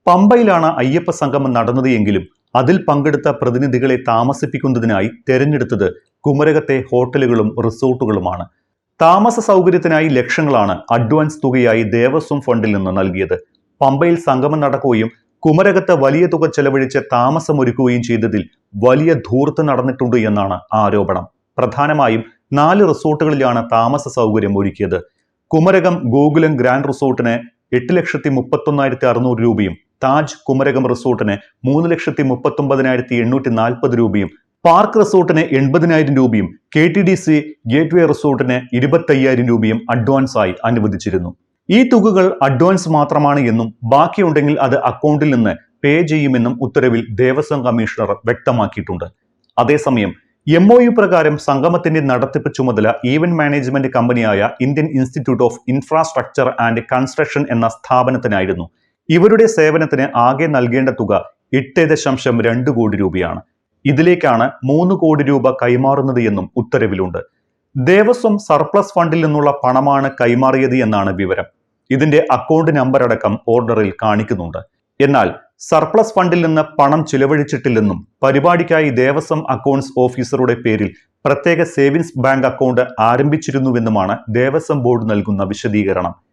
പമ്പയിലാണ് അയ്യപ്പ സംഗമം നടന്നത് എങ്കിലും അതിൽ പങ്കെടുത്ത പ്രതിനിധികളെ താമസിപ്പിക്കുന്നതിനായി തെരഞ്ഞെടുത്തത് കുമരകത്തെ ഹോട്ടലുകളും റിസോർട്ടുകളുമാണ്. താമസ സൗകര്യത്തിനായി ലക്ഷങ്ങളാണ് അഡ്വാൻസ് തുകയായി ദേവസ്വം ഫണ്ടിൽ നിന്ന് നൽകിയത്. പമ്പയിൽ സംഗമം നടക്കുകയും കുമരകത്ത് വലിയ തുക ചെലവഴിച്ച് താമസമൊരുക്കുകയും ചെയ്തതിൽ വലിയ ധൂർത്ത് നടന്നിട്ടുണ്ട് എന്നാണ് ആരോപണം. പ്രധാനമായും 4 റിസോർട്ടുകളിലാണ് താമസ സൗകര്യം ഒരുക്കിയത്. കുമരകം ഗോകുലം ഗ്രാൻഡ് റിസോർട്ടിന് 8,31,600 രൂപയും താജ് കുമരകം റിസോർട്ടിന് 3,39,840 രൂപയും പാർക്ക് റിസോർട്ടിന് 80,000 രൂപയും KTDC ഗേറ്റ്വേ റിസോർട്ടിന് 25,000 രൂപയും അഡ്വാൻസായി അനുവദിച്ചിരുന്നു. ഈ തുകകൾ അഡ്വാൻസ് മാത്രമാണ് എന്നും ബാക്കിയുണ്ടെങ്കിൽ അത് അക്കൗണ്ടിൽ നിന്ന് പേ ചെയ്യുമെന്നും ഉത്തരവിൽ ദേവസ്വം കമ്മീഷണർ വ്യക്തമാക്കിയിട്ടുണ്ട്. അതേസമയം MOU പ്രകാരം സംഗമത്തിന്റെ നടത്തിപ്പ് ചുമതല ഈവന്റ് മാനേജ്മെന്റ് കമ്പനിയായ Indian institute of infrastructure and construction എന്ന സ്ഥാപനത്തിനായിരുന്നു. ഇവരുടെ സേവനത്തിന് ആകെ നൽകേണ്ട തുക 8.2 കോടി രൂപയാണ്. ഇതിലേക്കാണ് 3 കോടി രൂപ കൈമാറുന്നത് എന്നും ഉത്തരവിലുണ്ട്. ദേവസ്വം സർപ്ലസ് ഫണ്ടിൽ നിന്നുള്ള പണമാണ് കൈമാറിയത് എന്നാണ് വിവരം. ഇതിന്റെ അക്കൗണ്ട് നമ്പർ അടക്കം ഓർഡറിൽ കാണിക്കുന്നുണ്ട്. എന്നാൽ സർപ്ലസ് ഫണ്ടിൽ നിന്ന് പണം ചിലവഴിച്ചിട്ടില്ലെന്നും പരിപാടിക്കായി ദേവസ്വം അക്കൗണ്ട്സ് ഓഫീസറുടെ പേരിൽ പ്രത്യേക സേവിങ്സ് ബാങ്ക് അക്കൗണ്ട് ആരംഭിച്ചിരുന്നുവെന്നുമാണ് ദേവസ്വം ബോർഡ് നൽകുന്ന വിശദീകരണം.